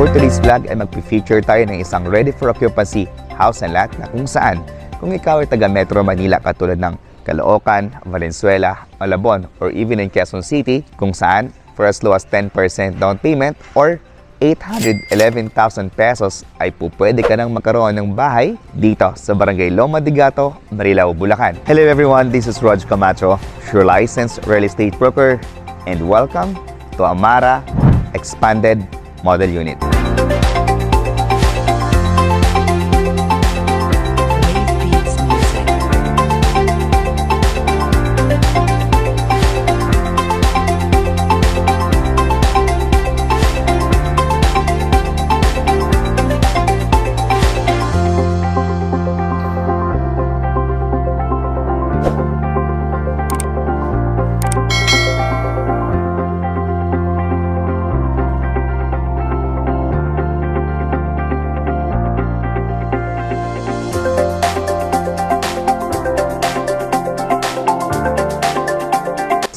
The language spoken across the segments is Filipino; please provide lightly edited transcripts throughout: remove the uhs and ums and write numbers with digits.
For today's vlog ay mag-feature tayo ng isang ready for occupancy house and lot na kung saan kung ikaw ay taga Metro Manila katulad ng Caloocan, Valenzuela, Malabon, or even in Quezon City, kung saan for as low as 10% down payment or 811,000 pesos ay pupwede ka nang magkaroon ng bahay dito sa Barangay Loma de Gato, Marilao, Bulacan. Hello everyone, this is Rog Camacho, your licensed real estate broker, and welcome to Amara Expanded Model Unit.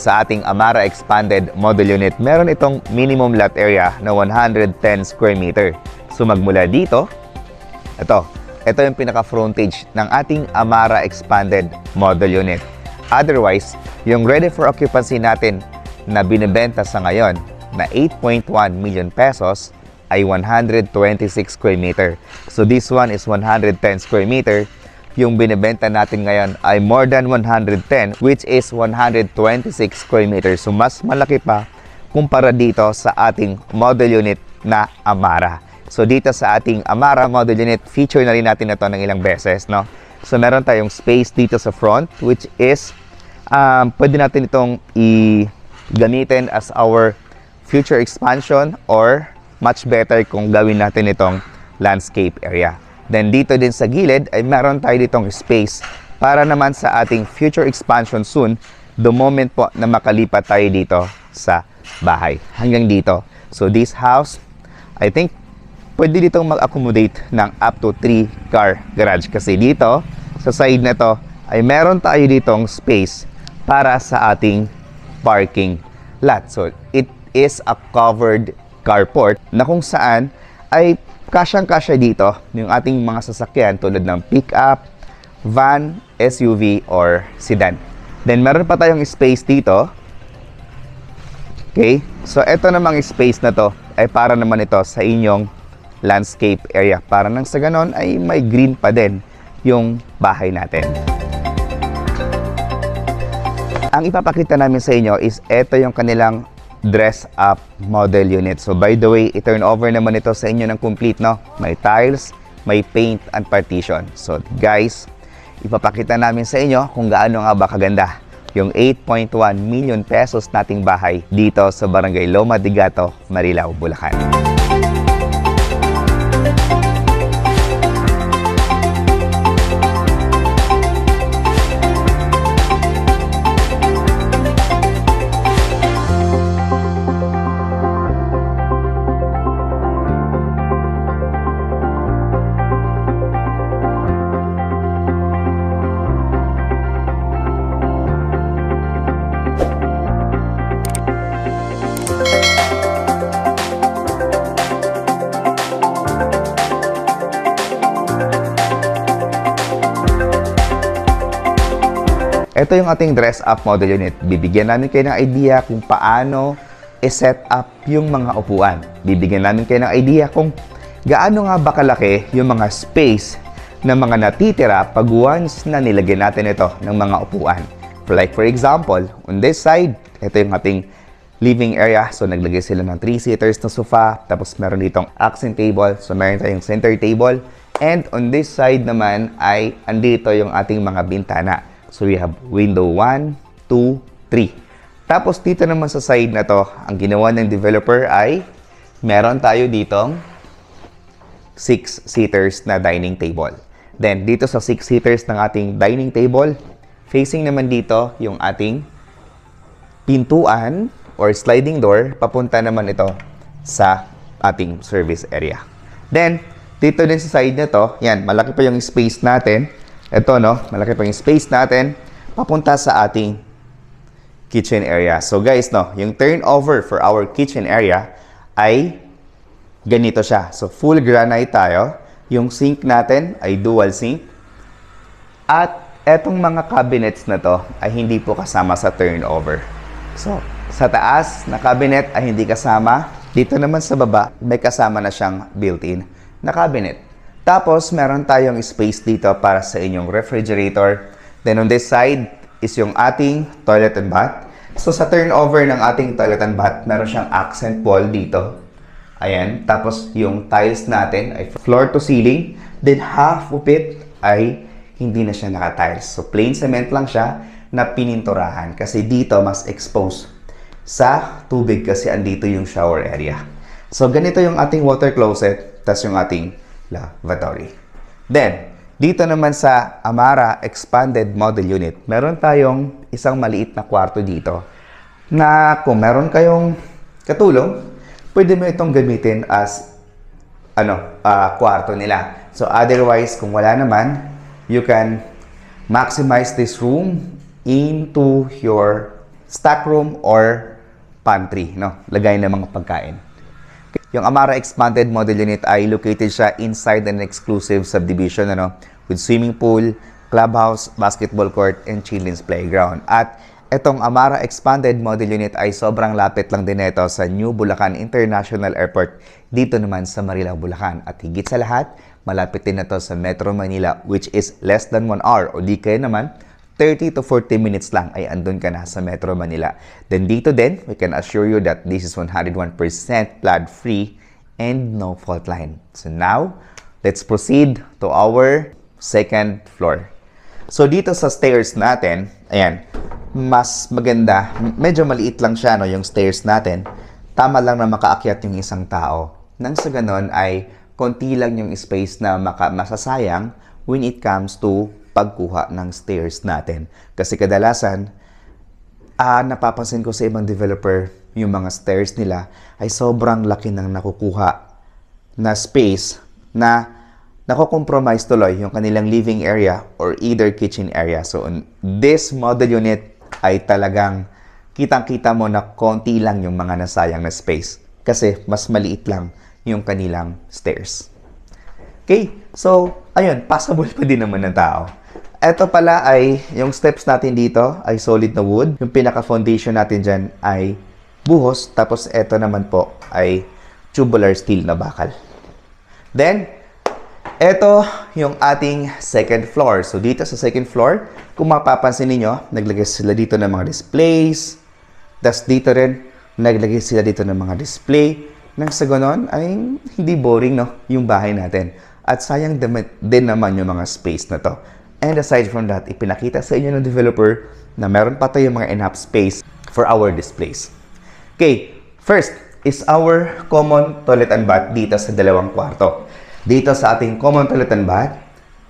Sa ating Amara Expanded Model Unit, meron itong minimum lot area na 110 square meter. So magmula dito, ito yung pinaka-frontage ng ating Amara Expanded Model Unit. Otherwise, yung ready for occupancy natin na binibenta sa ngayon na 8.1 million pesos ay 126 square meter. So this one is 110 square meter. Yung binibenta natin ngayon ay more than 110, which is 126 square meters. So mas malaki pa kumpara dito sa ating model unit na Amara. So dito sa ating Amara model unit, feature na rin natin ito ng ilang beses, no? So meron tayong space dito sa front, which is pwede natin itong gamitin as our future expansion, or much better kung gawin natin itong landscape area. Then dito din sa gilid ay meron tayo ditong space para naman sa ating future expansion soon, the moment po na makalipat tayo dito sa bahay. Hanggang dito. So this house, I think, pwede ditong mag-accommodate ng up to 3 car garage. Kasi dito, sa side na to, ay meron tayo ditong space para sa ating parking lot. So it is a covered carport na kung saan ay kasyang-kasya dito yung ating mga sasakyan tulad ng pick-up, van, SUV, or sedan. Then, meron pa tayong space dito. Okay? So, ito namang space na to ay para naman ito sa inyong landscape area. Para nang sa ganon ay may green pa din yung bahay natin. Ang ipapakita namin sa inyo is ito yung kanilang dress-up model unit. So by the way, i-turn over naman ito sa inyo ng complete, no? May tiles, may paint and partition. So guys, ipapakita namin sa inyo kung gaano nga ba kaganda yung 8.1 million pesos nating bahay dito sa Barangay Loma de Gato, Marilao, Bulacan. Ito yung ating dress-up model unit. Bibigyan namin kayo ng idea kung paano i-set up yung mga upuan. Bibigyan namin kayo ng idea kung gaano nga ba kalaki yung mga space na mga natitira pag once na nilagyan natin ito ng mga upuan. Like for example, on this side, ito yung ating living area. So naglagay sila ng 3-seaters na sofa. Tapos meron ditong accent table. So meron tayong center table. And on this side naman ay andito yung ating mga bintana. So we have window 1, 2, 3. Tapos dito naman sa side na to, ang ginawa ng developer ay meron tayo ditong 6-seaters na dining table. Then dito sa 6-seaters ng ating dining table, facing naman dito yung ating pintuan or sliding door, papunta naman ito sa ating service area. Then dito din sa side na to, yan, malaki pa yung space natin. Ito, no? Malaki pa yung space natin papunta sa ating kitchen area. So guys, no, yung turnover for our kitchen area ay ganito siya. So, full granite tayo. Yung sink natin ay dual sink. At etong mga cabinets na to ay hindi po kasama sa turnover. So, sa taas na cabinet ay hindi kasama. Dito naman sa baba, may kasama na siyang built-in na cabinet. Tapos, meron tayong space dito para sa inyong refrigerator. Then, on this side is yung ating toilet and bath. So, sa turnover ng ating toilet and bath, meron siyang accent wall dito. Ayan. Tapos, yung tiles natin ay floor to ceiling. Then, half of it ay hindi na siya naka-tiles. So, plain cement lang siya na pininturahan. Kasi dito, mas exposed sa tubig kasi andito yung shower area. So, ganito yung ating water closet. Tas yung ating lavatory. Then, dito naman sa Amara Expanded Model Unit, meron tayong isang maliit na kwarto dito na kung meron kayong katulong, pwede mo itong gamitin as kwarto nila. So, otherwise, kung wala naman, you can maximize this room into your stock room or pantry, no? Lagay ng mga pagkain. Yung Amara Expanded Model Unit ay located siya inside an exclusive subdivision, with swimming pool, clubhouse, basketball court, and children's playground. At itong Amara Expanded Model Unit ay sobrang lapit lang din ito sa New Bulacan International Airport dito naman sa Marilao, Bulacan. At higit sa lahat, malapit din na to sa Metro Manila, which is less than 1 hour o di kaya naman 30 to 40 minutes lang ay andun ka na sa Metro Manila. Then dito din, we can assure you that this is 101% flood-free and no fault line. So now, let's proceed to our second floor. So dito sa stairs natin, ayan, mas maganda, medyo maliit lang siya, yung stairs natin. Tama lang na makaakyat yung isang tao. Nang sa ganon ay konti lang yung space na masasayang when it comes to pagkuha ng stairs natin. Kasi kadalasan, napapansin ko sa ibang developer, yung mga stairs nila ay sobrang laki ng nakukuha na space na nako-compromise tuloy yung kanilang living area or either kitchen area. So, this model unit ay talagang kitang-kita mo na konti lang yung mga nasayang na space kasi mas maliit lang yung kanilang stairs. Okay, so, ayun, passable pa din naman ng tao. Ito pala ay, yung steps natin dito ay solid na wood. Yung pinaka-foundation natin dyan ay buhos. Tapos, ito naman po ay tubular steel na bakal. Then, ito yung ating second floor. So, dito sa second floor, kung mapapansin niyo, naglagay sila dito ng mga displays. Tapos, dito rin, naglagay sila dito ng mga display. Nang sa ganon ay hindi boring, yung bahay natin. At sayang din naman yung mga space na to. And aside from that, ipinakita sa inyo ng developer na meron pa tayong mga enough space for our displays. Okay, first is our common toilet and bath dito sa dalawang kwarto. Dito sa ating common toilet and bath,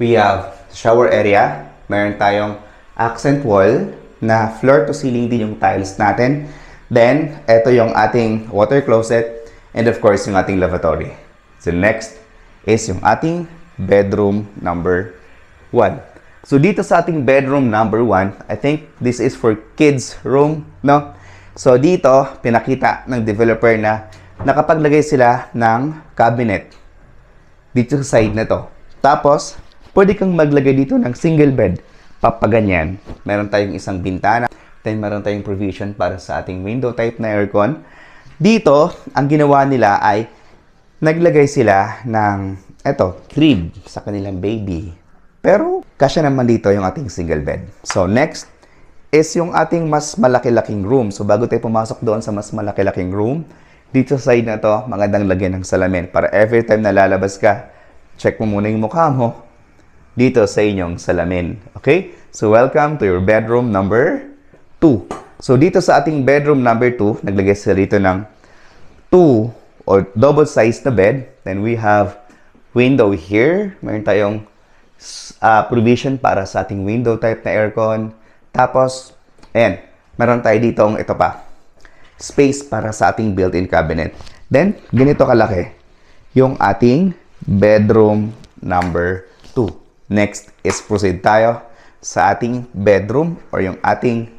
we have shower area. Meron tayong accent wall na floor to ceiling din yung tiles natin. Then, ito yung ating water closet. And of course, yung ating lavatory. So next is yung ating bedroom number 1. So dito sa ating bedroom number 1, I think this is for kids room, no? So dito, pinakita ng developer na nakapaglagay sila ng cabinet dito sa side na to. Tapos, pwede kang maglagay dito ng single bed. Papaganyan. Meron tayong isang bintana. Then meron tayong provision para sa ating window type na aircon. Dito, ang ginawa nila ay naglagay sila ng crib sa kanilang baby. Pero, kasya naman dito yung ating single bed. So, next is yung ating mas malaki-laking room. So, bago tayo pumasok doon sa mas malaki-laking room, dito sa side na to, magandang lagyan ng salamin. Para every time na lalabas ka, check mo muna yung mukha mo dito sa inyong salamin. Okay? So, welcome to your bedroom number 2. So, dito sa ating bedroom number 2, naglagay sila dito ng 2 or double size na bed. Then we have window here. Meron tayong provision para sa ating window type na aircon. Tapos, ayan, meron tayo ditong ito pa. Space para sa ating built-in cabinet. Then, ganito kalaki yung ating bedroom number 2. Next is proceed tayo sa ating bedroom or yung ating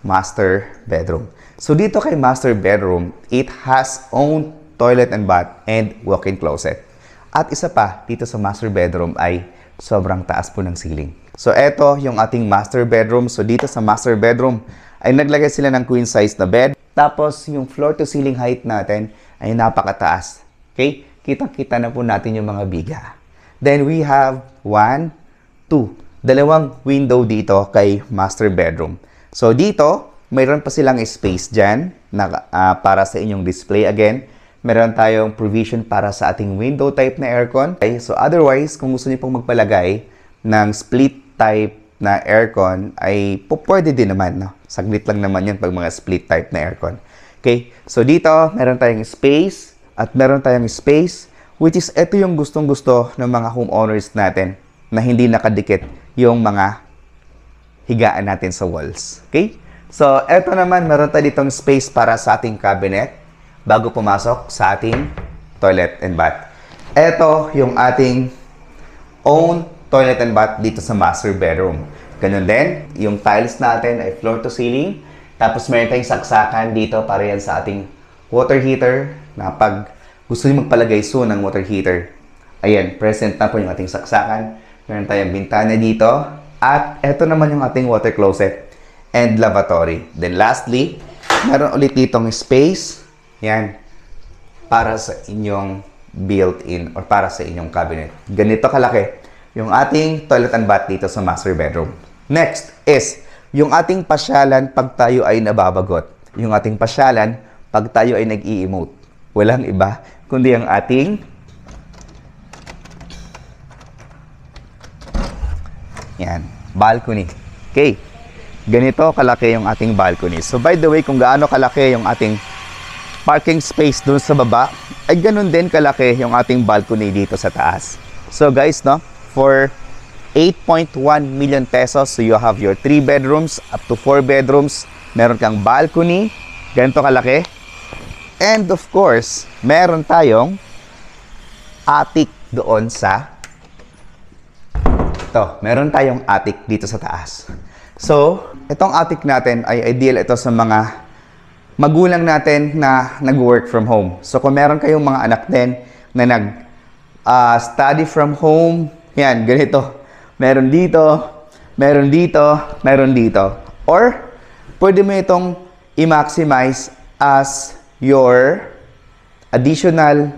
master bedroom. So, dito kay master bedroom, it has own toilet and bath, and walk-in closet. At isa pa, dito sa master bedroom ay sobrang taas po ng ceiling. So, eto yung ating master bedroom. So, dito sa master bedroom ay naglagay sila ng queen size na bed. Tapos, yung floor to ceiling height natin ay napakataas. Okay? Kitang-kita na po natin yung mga biga. Then, we have 1, 2. Dalawang window dito kay master bedroom. So, dito, mayroon pa silang space dyan na, para sa inyong display again. Meron tayong provision para sa ating window type na aircon. Okay? So, otherwise, kung gusto niyo pong magpalagay ng split type na aircon, ay pwede din naman. No? Saglit lang naman yun pag mga split type na aircon. Okay? So, dito, meron tayong space at meron tayong space, which is ito yung gustong-gusto ng mga homeowners natin na hindi nakadikit yung mga higaan natin sa walls. Okay? So, eto naman, meron tayo ditong space para sa ating cabinet bago pumasok sa ating toilet and bath. Eto yung ating own toilet and bath dito sa master bedroom. Ganun din, yung tiles natin ay floor to ceiling. Tapos meron tayong saksakan dito para yan sa ating water heater na pag gusto nyo magpalagay soon ng water heater, ayan, present na po yung ating saksakan. Meron tayong bintana dito. At eto naman yung ating water closet and lavatory. Then lastly, meron ulit ditong space, yan, para sa inyong built-in or para sa inyong cabinet. Ganito kalaki yung ating toilet and bath dito sa master bedroom. Next is yung ating pasyalan pag tayo ay nababagot. Yung ating pasyalan pag tayo ay nag-i-emote. Walang iba kundi ang ating yan, balcony. Okay. Ganito kalaki yung ating balcony. So, by the way, kung gaano kalaki yung ating parking space dun sa baba, ay ganun din kalaki yung ating balcony dito sa taas. So, guys, no, for 8.1 million pesos, so you have your 3 bedrooms up to 4 bedrooms. Meron kang balcony, ganito kalaki. And of course, meron tayong attic doon sa meron tayong attic dito sa taas. So, itong attic natin ay ideal ito sa mga magulang natin na nag-work from home. So, kung meron kayong mga anak din na nag-study from home, yan, ganito. Meron dito, meron dito, meron dito. Or, pwede mo itong i-maximize as your additional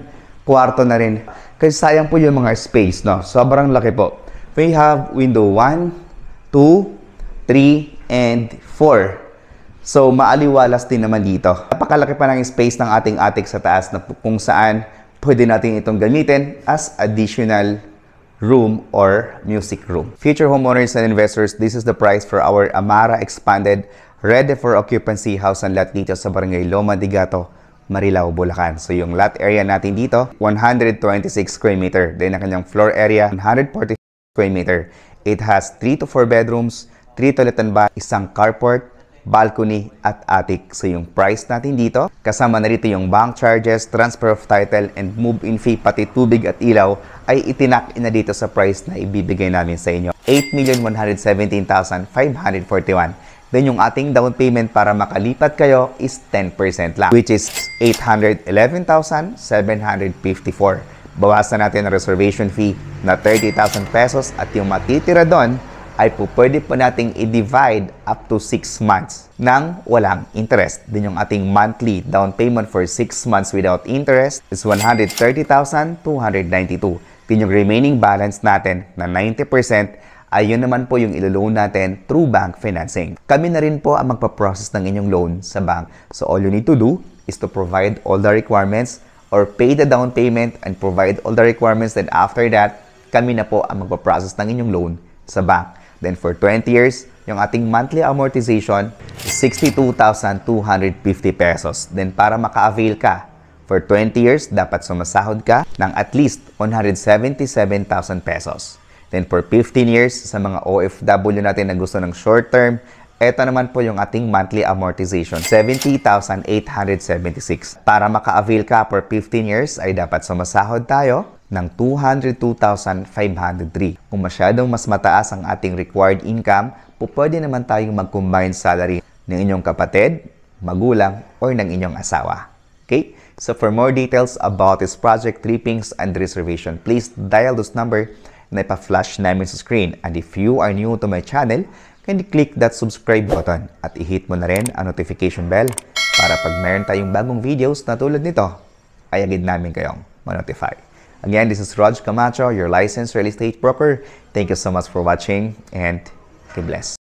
kwarto na rin. Kasi sayang po yung mga space, no? Sobrang laki po. We have window 1, 2, 3, and 4. So, maaliwalas din naman dito. Napakalaki pa ng space ng ating attic sa taas na kung saan pwede natin itong gamitin as additional room or music room. Future homeowners and investors, this is the price for our Amara Expanded Ready for Occupancy House and Lot dito sa Barangay Loma de Gato, Marilao, Bulacan. So, yung lot area natin dito, 126 square meter. Then, ang kanyang floor area, 140 square meter. It has 3 to 4 bedrooms, 3 toilet and bath, isang carport, balcony, at attic. So, yung price natin dito, kasama na rito yung bank charges, transfer of title, and move-in fee, pati tubig at ilaw, ay itinak na dito sa price na ibibigay namin sa inyo. 8,117,541. Then, yung ating down payment para makalipat kayo is 10% lang, which is 811,754. Bawasan natin ang reservation fee na 30,000 pesos at yung matitira doon ay pwede po nating i-divide up to 6 months nang walang interest. Din yung ating monthly down payment for 6 months without interest is 130,292. Din yung remaining balance natin na 90% ay yun naman po yung ilo-loan natin through bank financing. Kami na rin po ang magpa-process ng inyong loan sa bank. So all you need to do is to provide all the requirements or pay the down payment and provide all the requirements. Then after that, kami na po ang magpa-process ng inyong loan sa bank. Then for 20 years, yung ating monthly amortization is 62,250 pesos. Then para maka-avail ka, for 20 years, dapat sumasahod ka ng at least 177,000 pesos. Then for 15 years, sa mga OFW natin na gusto ng short term, ito naman po yung ating monthly amortization, 70,876. Para maka-avail ka for 15 years, ay dapat sumasahod tayo ng 202,503. Kung masyadong mas mataas ang ating required income, pwede naman tayong mag-combine salary ng inyong kapatid, magulang, or ng inyong asawa. Okay? So for more details about this project, trippings, and reservation, please dial this number na ipa-flash namin sa screen. And if you are new to my channel, kindly click that subscribe button at i-hit mo na rin ang notification bell para pag mayroon tayong bagong videos na tulad nito, ay agad namin kayong ma-notify. Again, this is Raj Camacho, your licensed real estate broker. Thank you so much for watching and God bless.